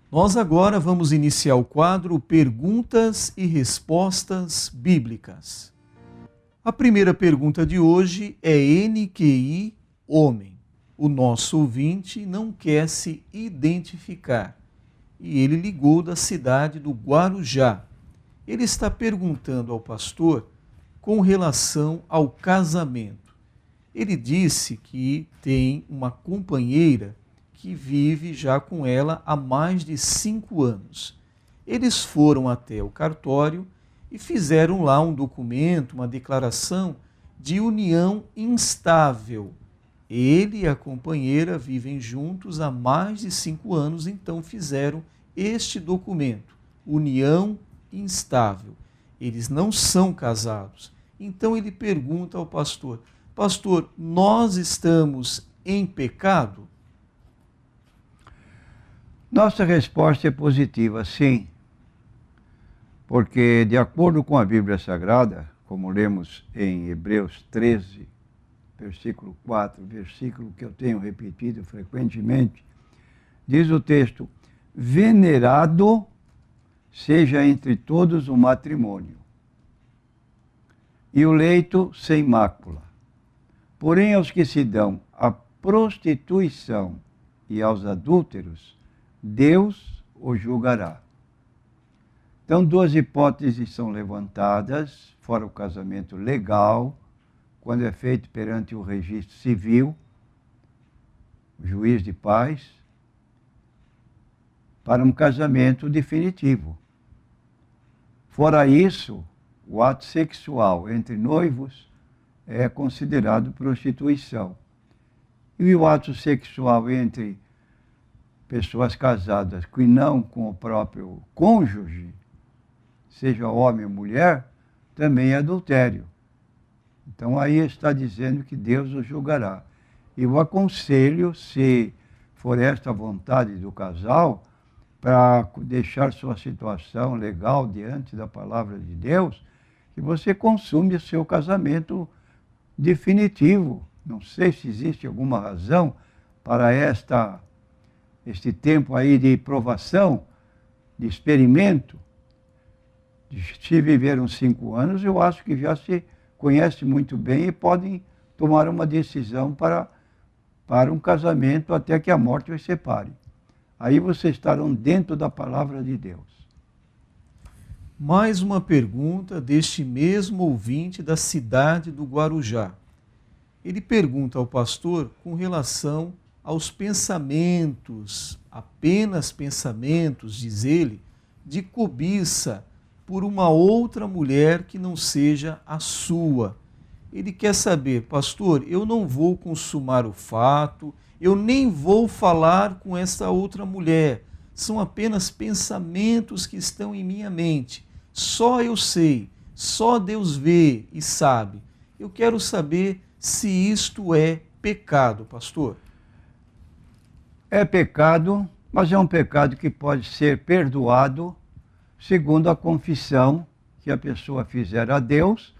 Nós agora vamos iniciar o quadro Perguntas e Respostas Bíblicas. A primeira pergunta de hoje é NQI Homem. O nosso ouvinte não quer se identificar e ele ligou da cidade do Guarujá. Ele está perguntando ao pastor com relação ao casamento. Ele disse que tem uma companheira que vive já com ela há mais de 5 anos. Eles foram até o cartório e fizeram lá um documento, uma declaração de união instável. Ele e a companheira vivem juntos há mais de 5 anos, então fizeram este documento, união instável. Eles não são casados. Então ele pergunta ao pastor: pastor, nós estamos em pecado? Nossa resposta é positiva, sim. Porque, de acordo com a Bíblia Sagrada, como lemos em Hebreus 13, versículo 4, versículo que eu tenho repetido frequentemente, diz o texto: venerado seja entre todos o matrimônio, e o leito sem mácula. Porém, aos que se dão à prostituição e aos adúlteros, Deus o julgará. Então, 2 hipóteses são levantadas, fora o casamento legal, quando é feito perante o registro civil, o juiz de paz, para um casamento definitivo. Fora isso, o ato sexual entre noivos é considerado prostituição. E o ato sexual entre pessoas casadas que não com o próprio cônjuge, seja homem ou mulher, também é adultério. Então aí está dizendo que Deus o julgará. Eu aconselho, se for esta a vontade do casal, para deixar sua situação legal diante da palavra de Deus, que você consume o seu casamento definitivo. Não sei se existe alguma razão para este tempo aí de provação, de experimento. Se viveram 5 anos, eu acho que já se conhece muito bem e podem tomar uma decisão para um casamento até que a morte os separe. Aí vocês estarão dentro da palavra de Deus. Mais uma pergunta deste mesmo ouvinte da cidade do Guarujá. Ele pergunta ao pastor com relação aos pensamentos, apenas pensamentos, diz ele, de cobiça por uma outra mulher que não seja a sua. Ele quer saber, pastor, eu não vou consumar o fato, eu nem vou falar com essa outra mulher. São apenas pensamentos que estão em minha mente. Só eu sei, só Deus vê e sabe. Eu quero saber se isto é pecado, pastor. É pecado, mas é um pecado que pode ser perdoado segundo a confissão que a pessoa fizer a Deus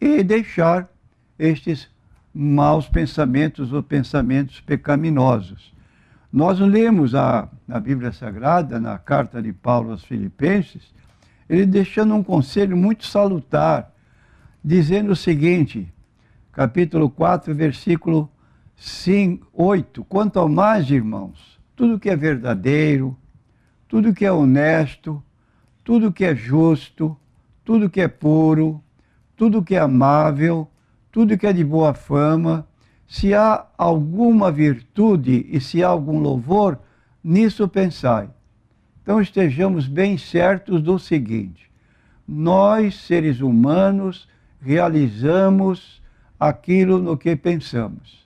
e deixar estes maus pensamentos ou pensamentos pecaminosos. Nós lemos na Bíblia Sagrada, na carta de Paulo aos Filipenses, ele deixando um conselho muito salutar, dizendo o seguinte, capítulo 4, versículo 8, quanto ao mais, irmãos, tudo que é verdadeiro, tudo que é honesto, tudo que é justo, tudo que é puro, tudo que é amável, tudo que é de boa fama, se há alguma virtude e se há algum louvor, nisso pensai. Então estejamos bem certos do seguinte: nós, seres humanos, realizamos aquilo no que pensamos.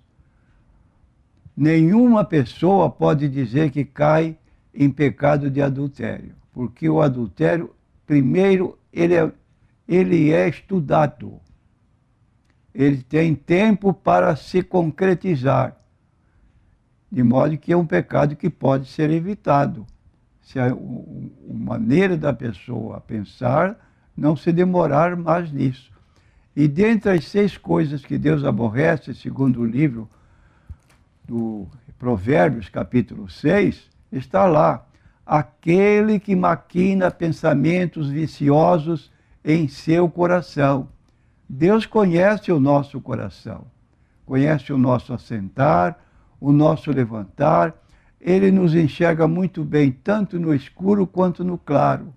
Nenhuma pessoa pode dizer que cai em pecado de adultério, porque o adultério, primeiro, ele é estudado. Ele tem tempo para se concretizar, de modo que é um pecado que pode ser evitado. Se a maneira da pessoa pensar não se demorar mais nisso. E dentre as 6 coisas que Deus aborrece, segundo o livro do Provérbios, capítulo 6, está lá aquele que maquina pensamentos viciosos em seu coração. Deus conhece o nosso coração, conhece o nosso assentar, o nosso levantar. Ele nos enxerga muito bem, tanto no escuro quanto no claro.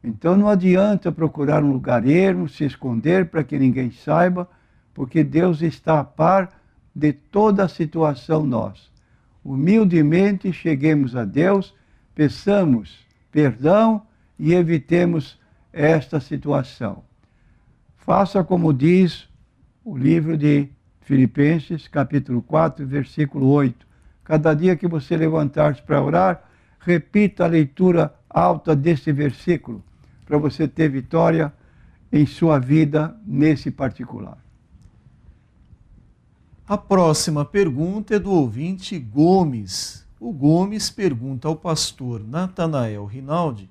Então não adianta procurar um lugar ermo, se esconder para que ninguém saiba, porque Deus está a par de toda a situação nossa. Humildemente cheguemos a Deus, peçamos perdão e evitemos esta situação. Faça como diz o livro de Filipenses, capítulo 4, versículo 8. Cada dia que você levantar-se para orar, repita a leitura alta desse versículo, para você ter vitória em sua vida nesse particular. A próxima pergunta é do ouvinte Gomes. O Gomes pergunta ao pastor Natanael Rinaldi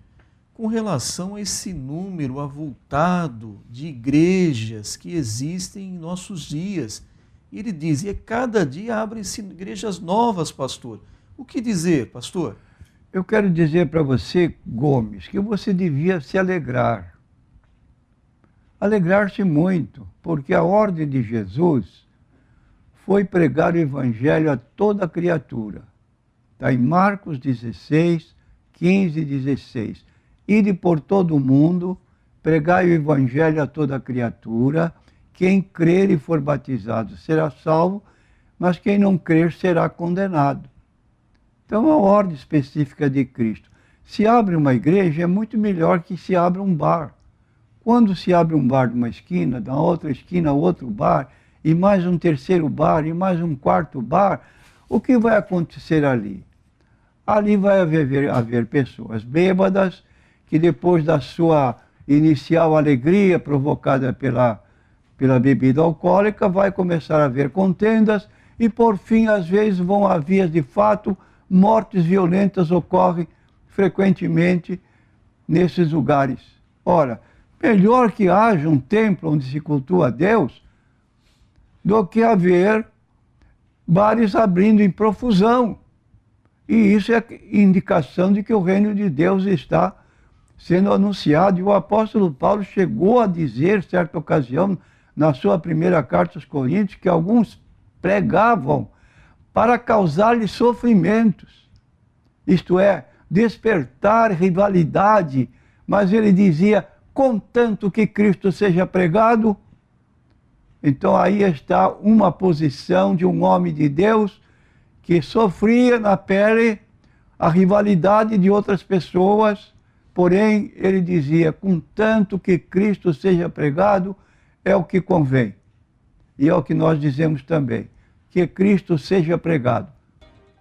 com relação a esse número avultado de igrejas que existem em nossos dias. E ele diz, e cada dia abrem-se igrejas novas, pastor. O que dizer, pastor? Eu quero dizer para você, Gomes, que você devia se alegrar. Alegrar-se muito, porque a ordem de Jesus foi pregar o evangelho a toda criatura. Está em Marcos 16, 15 e 16. Ide por todo o mundo, pregai o evangelho a toda criatura. Quem crer e for batizado será salvo, mas quem não crer será condenado. Então, a ordem específica de Cristo. Se abre uma igreja, é muito melhor que se abra um bar. Quando se abre um bar de uma esquina, da outra esquina, outro bar, e mais um terceiro bar, e mais um quarto bar, o que vai acontecer ali? Ali vai haver pessoas bêbadas, que depois da sua inicial alegria provocada pela bebida alcoólica, vai começar a haver contendas, e por fim, às vezes, vão haver, de fato, mortes violentas ocorrem frequentemente nesses lugares. Ora, melhor que haja um templo onde se cultua a Deus do que haver bares abrindo em profusão. E isso é indicação de que o reino de Deus está sendo anunciado. E o apóstolo Paulo chegou a dizer, certa ocasião, na sua primeira carta aos Coríntios, que alguns pregavam para causar-lhes sofrimentos, isto é, despertar rivalidade, mas ele dizia, contanto que Cristo seja pregado. Então aí está uma posição de um homem de Deus que sofria na pele a rivalidade de outras pessoas, porém ele dizia, contanto que Cristo seja pregado, é o que convém. E é o que nós dizemos também, que Cristo seja pregado.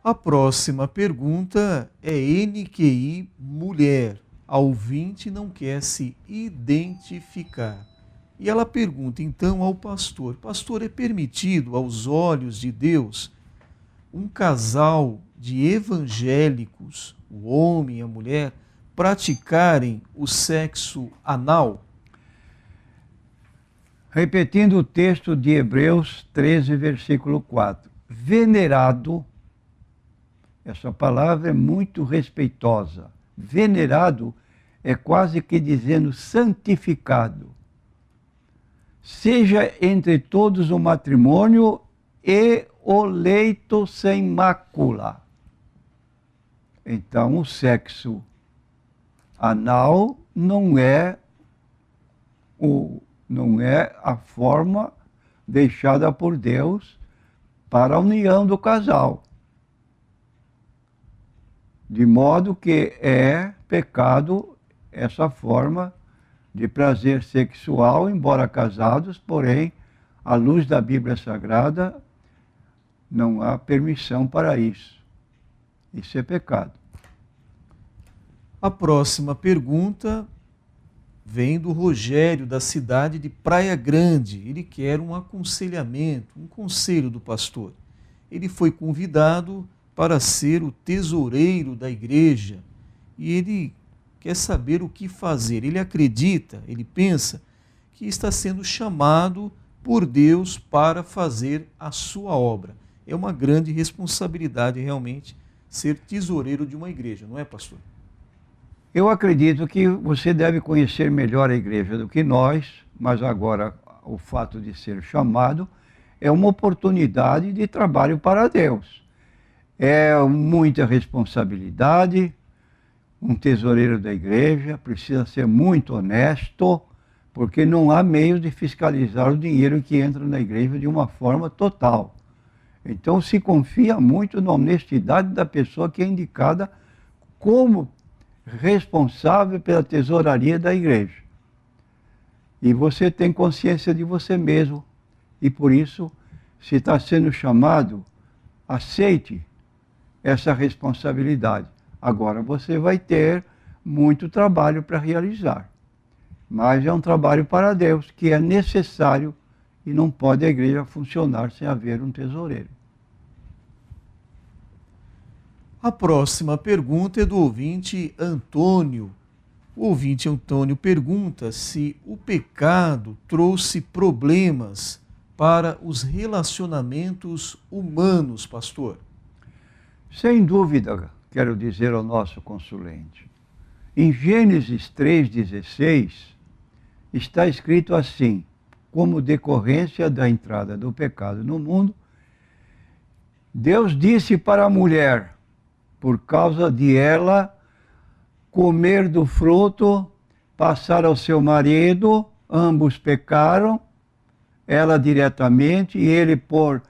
A próxima pergunta é NQI Mulher. A ouvinte não quer se identificar. E ela pergunta então ao pastor, pastor, é permitido aos olhos de Deus um casal de evangélicos, o homem e a mulher, praticarem o sexo anal? Repetindo o texto de Hebreus 13, versículo 4. Venerado, essa palavra é muito respeitosa. Venerado é quase que dizendo santificado. Seja entre todos o matrimônio e o leito sem mácula. Então, o sexo anal não é a forma deixada por Deus para a união do casal. De modo que é pecado essa forma de prazer sexual, embora casados, porém, à luz da Bíblia Sagrada, não há permissão para isso. Isso é pecado. A próxima pergunta vem do Rogério, da cidade de Praia Grande. Ele quer um aconselhamento, um conselho do pastor. Ele foi convidado para ser o tesoureiro da igreja e ele quer saber o que fazer. Ele acredita, ele pensa que está sendo chamado por Deus para fazer a sua obra. É uma grande responsabilidade realmente ser tesoureiro de uma igreja, não é, pastor? Eu acredito que você deve conhecer melhor a igreja do que nós, mas agora o fato de ser chamado é uma oportunidade de trabalho para Deus. É muita responsabilidade. Um tesoureiro da igreja precisa ser muito honesto, porque não há meio de fiscalizar o dinheiro que entra na igreja de uma forma total. Então se confia muito na honestidade da pessoa que é indicada como responsável pela tesouraria da igreja. E você tem consciência de você mesmo. E por isso, se está sendo chamado, aceite essa responsabilidade. Agora você vai ter muito trabalho para realizar. Mas é um trabalho para Deus, que é necessário, e não pode a igreja funcionar sem haver um tesoureiro. A próxima pergunta é do ouvinte Antônio. O ouvinte Antônio pergunta se o pecado trouxe problemas para os relacionamentos humanos, pastor. Sem dúvida, quero dizer ao nosso consulente. Em Gênesis 3,16, está escrito assim: como decorrência da entrada do pecado no mundo, Deus disse para a mulher, por causa de ela comer do fruto, passar ao seu marido, ambos pecaram, ela diretamente e ele por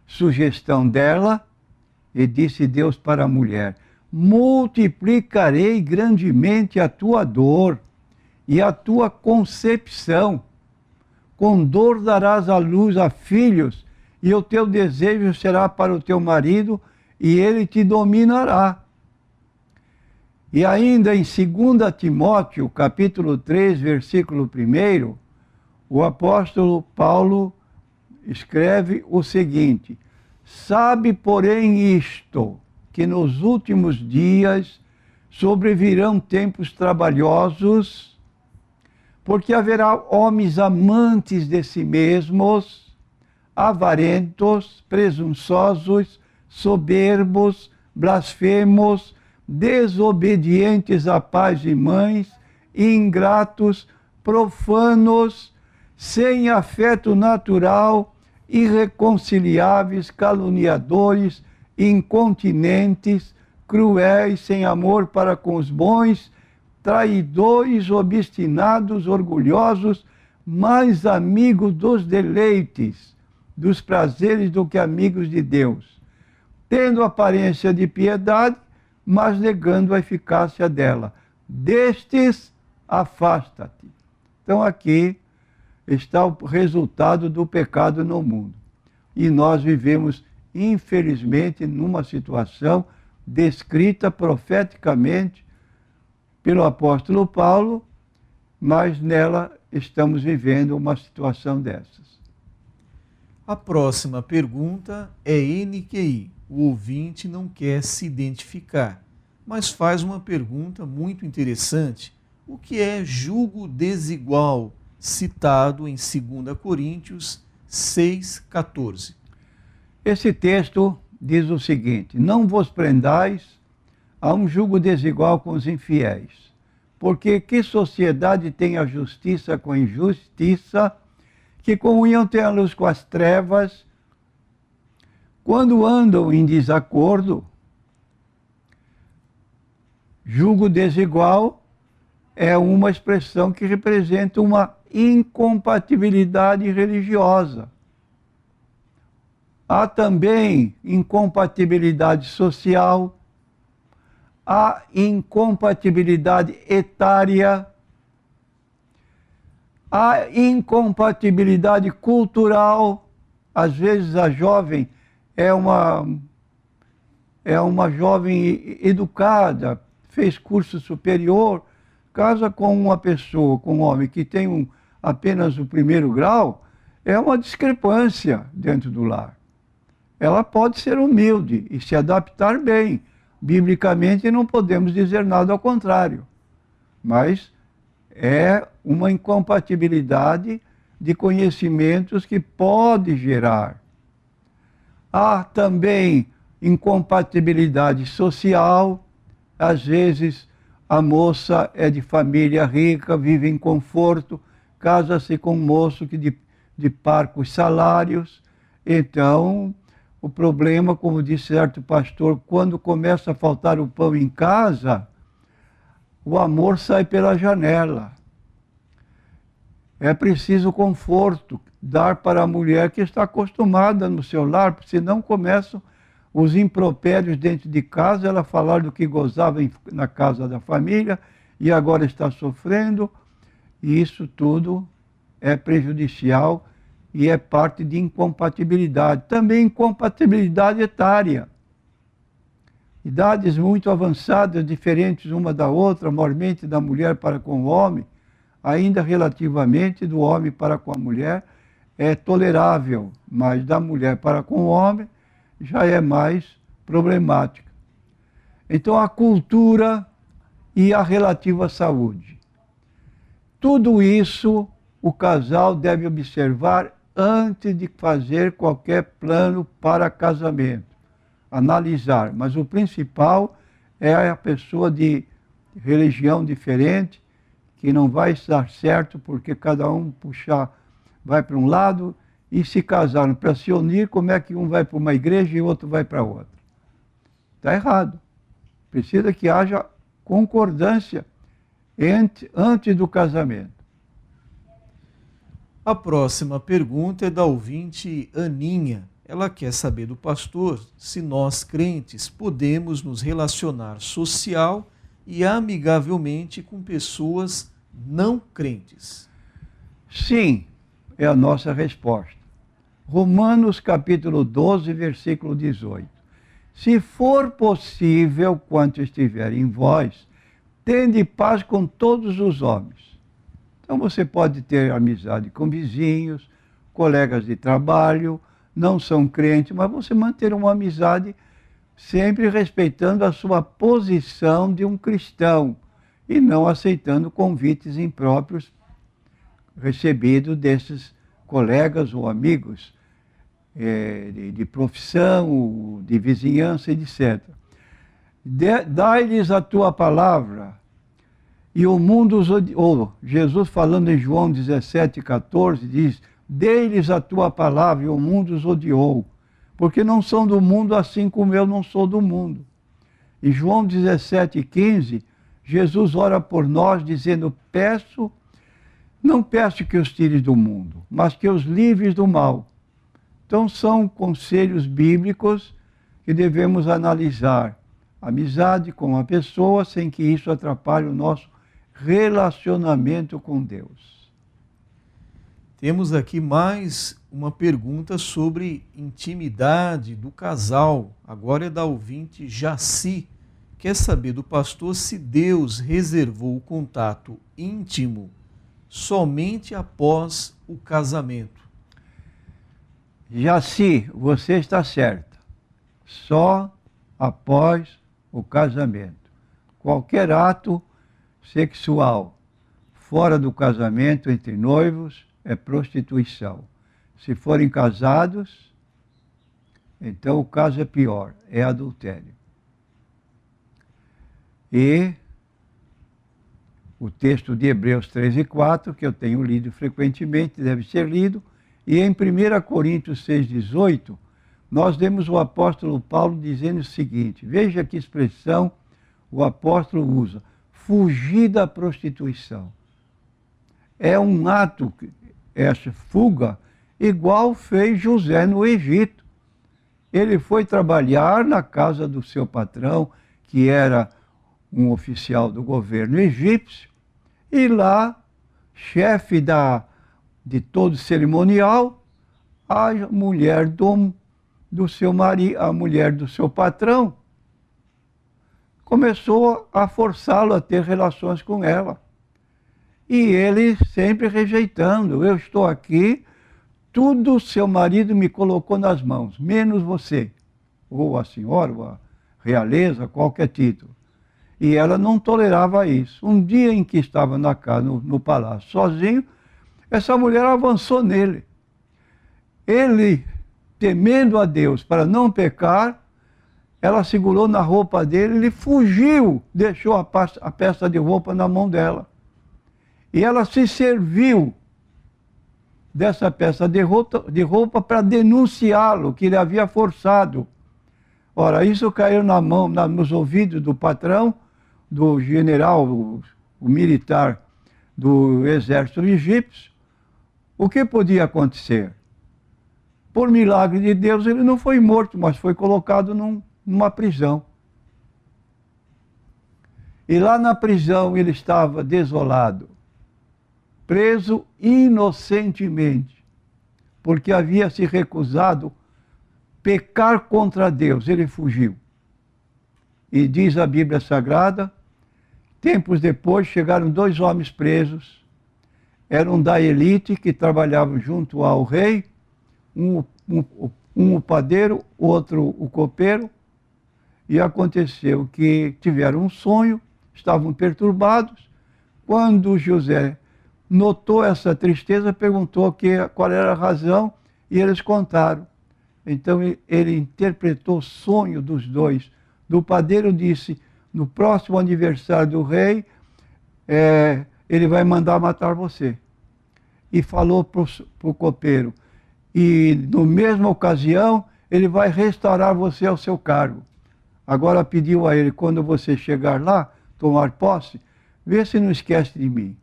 sugestão dela, e disse Deus para a mulher: multiplicarei grandemente a tua dor e a tua concepção. Com dor darás à luz a filhos, e o teu desejo será para o teu marido, e ele te dominará. E ainda em 2 Timóteo, capítulo 3, versículo 1, o apóstolo Paulo escreve o seguinte: sabe, porém, isto, que nos últimos dias sobrevirão tempos trabalhosos, porque haverá homens amantes de si mesmos, avarentos, presunçosos, soberbos, blasfemos, desobedientes a pais e mães, ingratos, profanos, sem afeto natural, irreconciliáveis, caluniadores, incontinentes, cruéis, sem amor para com os bons, traidores, obstinados, orgulhosos, mais amigos dos deleites, dos prazeres do que amigos de Deus, tendo aparência de piedade, mas negando a eficácia dela. Destes, afasta-te. Então aqui está o resultado do pecado no mundo. E nós vivemos, infelizmente, numa situação descrita profeticamente pelo apóstolo Paulo, mas nela estamos vivendo uma situação dessas. A próxima pergunta é NQI. O ouvinte não quer se identificar, mas faz uma pergunta muito interessante. O que é julgo desigual, citado em 2 Coríntios 6,14? Esse texto diz o seguinte: não vos prendais a um julgo desigual com os infiéis, porque que sociedade tem a justiça com a injustiça, que comunhão tem a luz com as trevas? Quando andam em desacordo, julgo desigual é uma expressão que representa uma incompatibilidade religiosa. Há também incompatibilidade social, há incompatibilidade etária, há incompatibilidade cultural. Às vezes a jovem é uma jovem educada, fez curso superior, casa com uma pessoa, com um homem que tem apenas o primeiro grau, é uma discrepância dentro do lar. Ela pode ser humilde e se adaptar bem. Biblicamente não podemos dizer nada ao contrário. Mas é uma incompatibilidade de conhecimentos que pode gerar. Há também incompatibilidade social. Às vezes a moça é de família rica, vive em conforto, casa-se com um moço que de parcos salários. Então, o problema, como disse certo pastor, quando começa a faltar o pão em casa, o amor sai pela janela. É preciso conforto, dar para a mulher que está acostumada no seu lar, senão começam os impropérios dentro de casa, ela falar do que gozava na casa da família e agora está sofrendo, e isso tudo é prejudicial e é parte de incompatibilidade. Também incompatibilidade etária. Idades muito avançadas, diferentes uma da outra, mormente da mulher para com o homem, ainda relativamente do homem para com a mulher, é tolerável, mas da mulher para com o homem já é mais problemática. Então, a cultura e a relativa saúde. Tudo isso o casal deve observar antes de fazer qualquer plano para casamento. Analisar, mas o principal é a pessoa de religião diferente, que não vai estar certo, porque cada um vai para um lado, e se casaram para se unir, como é que um vai para uma igreja e o outro vai para outra? Está errado. Precisa que haja concordância antes do casamento. A próxima pergunta é da ouvinte Aninha. Ela quer saber do pastor se nós, crentes, podemos nos relacionar social e amigavelmente com pessoas não crentes. Sim, é a nossa resposta. Romanos capítulo 12, versículo 18. Se for possível, quanto estiver em vós, tende paz com todos os homens. Então você pode ter amizade com vizinhos, colegas de trabalho, não são crentes, mas você manter uma amizade sempre respeitando a sua posição de um cristão e não aceitando convites impróprios recebidos desses colegas ou amigos de profissão, de vizinhança, etc. Dai-lhes a tua palavra, e o mundo os odiou. Jesus falando em João 17,14, diz, dei-lhes a tua palavra, e o mundo os odiou, porque não são do mundo, assim como eu não sou do mundo. Em João 17,15, Jesus ora por nós, dizendo, não peço que os tires do mundo, mas que os livres do mal. Então são conselhos bíblicos que devemos analisar. Amizade com a pessoa sem que isso atrapalhe o nosso relacionamento com Deus. Temos aqui mais uma pergunta sobre intimidade do casal. Agora é da ouvinte Jaci. Quer saber do pastor se Deus reservou o contato íntimo somente após o casamento. Jaci, você está certa. Só após o casamento. Qualquer ato sexual fora do casamento entre noivos é prostituição. Se forem casados, então o caso é pior, é adultério. E o texto de Hebreus 13, 4, que eu tenho lido frequentemente, deve ser lido, e em 1 Coríntios 6, 18, nós vemos o apóstolo Paulo dizendo o seguinte, veja que expressão o apóstolo usa, fugir da prostituição. É um ato, essa fuga, igual fez José no Egito. Ele foi trabalhar na casa do seu patrão, que era um oficial do governo egípcio, e lá, chefe de todo cerimonial, a mulher do seu marido, a mulher do seu patrão, começou a forçá-lo a ter relações com ela. E ele sempre rejeitando, eu estou aqui, tudo seu marido me colocou nas mãos, menos você, ou a senhora, ou a realeza, qualquer título. E ela não tolerava isso. Um dia em que estava na casa, no palácio, sozinho, essa mulher avançou nele. Ele, temendo a Deus para não pecar, ela segurou na roupa dele, ele fugiu, deixou a peça de roupa na mão dela. E ela se serviu dessa peça de roupa para denunciá-lo, que ele havia forçado. Ora, isso caiu nos ouvidos do patrão, do general, o militar do exército egípcio. O que podia acontecer? Por milagre de Deus, ele não foi morto, mas foi colocado numa prisão. E lá na prisão ele estava desolado, preso inocentemente, porque havia se recusado pecar contra Deus. Ele fugiu. E diz a Bíblia Sagrada, tempos depois chegaram 2 homens presos, eram da elite que trabalhavam junto ao rei, um o padeiro, outro o copeiro, e aconteceu que tiveram um sonho, estavam perturbados. Quando José notou essa tristeza, perguntou qual era a razão, e eles contaram. Então ele interpretou o sonho dos dois. Do padeiro disse, no próximo aniversário do rei, ele vai mandar matar você. E falou para o copeiro, e na mesma ocasião, ele vai restaurar você ao seu cargo. Agora pediu a ele, quando você chegar lá, tomar posse, vê se não esquece de mim.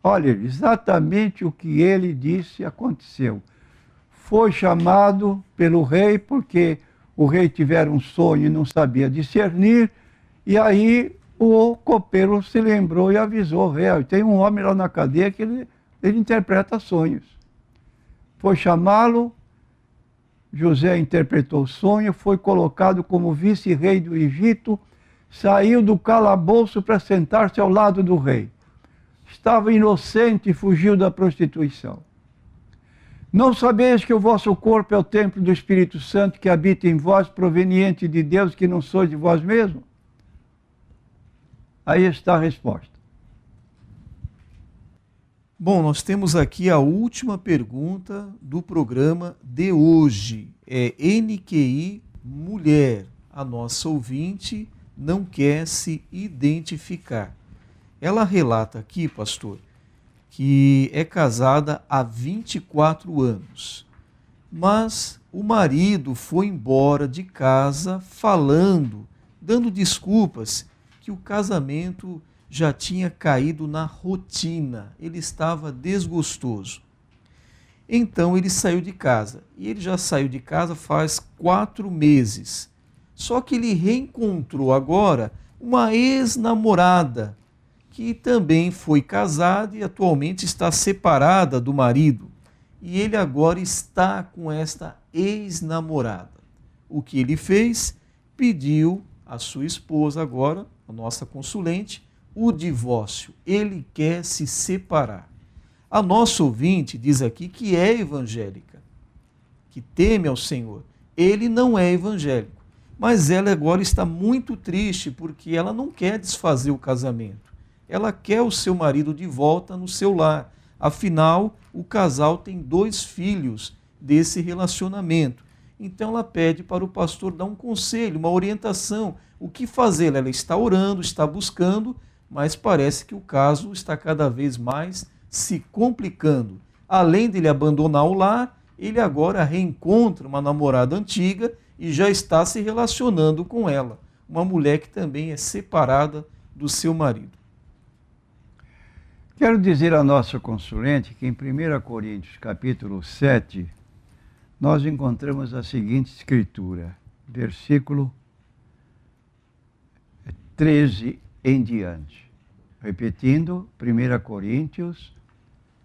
Olha, exatamente o que ele disse aconteceu. Foi chamado pelo rei, porque o rei tivera um sonho e não sabia discernir, e aí o copeiro se lembrou e avisou o rei, tem um homem lá na cadeia que ele interpreta sonhos. Foi chamá-lo, José interpretou o sonho, foi colocado como vice-rei do Egito, saiu do calabouço para sentar-se ao lado do rei. Estava inocente e fugiu da prostituição. Não sabeis que o vosso corpo é o templo do Espírito Santo que habita em vós, proveniente de Deus, que não sois de vós mesmos? Aí está a resposta. Bom, nós temos aqui a última pergunta do programa de hoje. É NQI Mulher. A nossa ouvinte não quer se identificar. Ela relata aqui, pastor, que é casada há 24 anos, mas o marido foi embora de casa dando desculpas que o casamento já tinha caído na rotina, ele estava desgostoso. Então ele saiu de casa, e ele já saiu de casa faz 4 meses. Só que ele reencontrou agora uma ex-namorada, que também foi casada e atualmente está separada do marido. E ele agora está com esta ex-namorada. O que ele fez? Pediu à sua esposa agora, a nossa consulente, o divórcio. Ele quer se separar. A nossa ouvinte diz aqui que é evangélica, que teme ao Senhor. Ele não é evangélico, mas ela agora está muito triste porque ela não quer desfazer o casamento. Ela quer o seu marido de volta no seu lar. Afinal, o casal tem 2 filhos desse relacionamento. Então ela pede para o pastor dar um conselho, uma orientação. O que fazer? Ela está orando, está buscando, mas parece que o caso está cada vez mais se complicando. Além de ele abandonar o lar, ele agora reencontra uma namorada antiga e já está se relacionando com ela. Uma mulher que também é separada do seu marido. Quero dizer à nossa consulente que em 1 Coríntios, capítulo 7, nós encontramos a seguinte escritura, versículo 13 em diante. Repetindo, 1 Coríntios,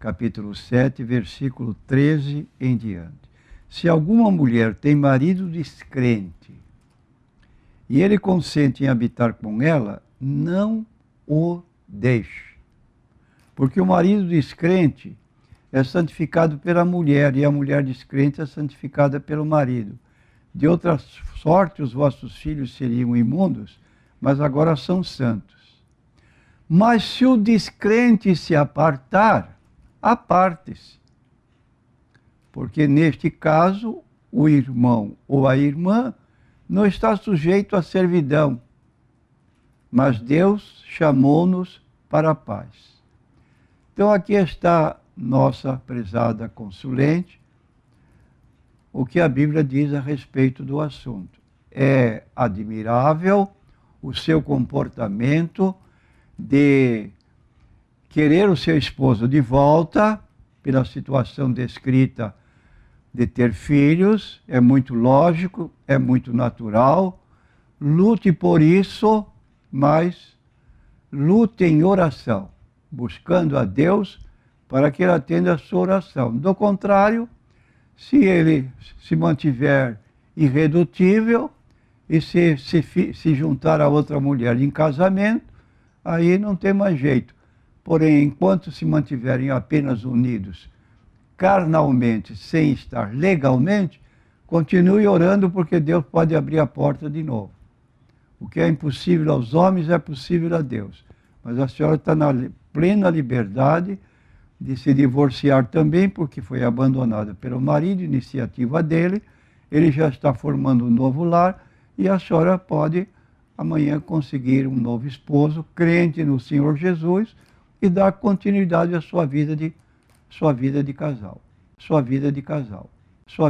capítulo 7, versículo 13 em diante. Se alguma mulher tem marido descrente e ele consente em habitar com ela, não o deixe. Porque o marido descrente é santificado pela mulher e a mulher descrente é santificada pelo marido. De outra sorte, os vossos filhos seriam imundos, mas agora são santos. Mas se o descrente se apartar, aparte-se. Porque neste caso, o irmão ou a irmã não está sujeito à servidão, mas Deus chamou-nos para a paz. Então aqui está nossa prezada consulente, o que a Bíblia diz a respeito do assunto. É admirável o seu comportamento de querer o seu esposo de volta, pela situação descrita de ter filhos, é muito lógico, é muito natural. Lute por isso, mas lute em oração, buscando a Deus para que ele atenda a sua oração. Do contrário, se ele se mantiver irredutível e se juntar a outra mulher em casamento, aí não tem mais jeito. Porém, enquanto se mantiverem apenas unidos carnalmente, sem estar legalmente, continue orando, porque Deus pode abrir a porta de novo. O que é impossível aos homens é possível a Deus. Mas a senhora está na plena liberdade de se divorciar também, porque foi abandonada pelo marido, iniciativa dele. Ele já está formando um novo lar e a senhora pode amanhã conseguir um novo esposo, crente no Senhor Jesus, e dar continuidade à sua vida de casal. Sua vida de casal.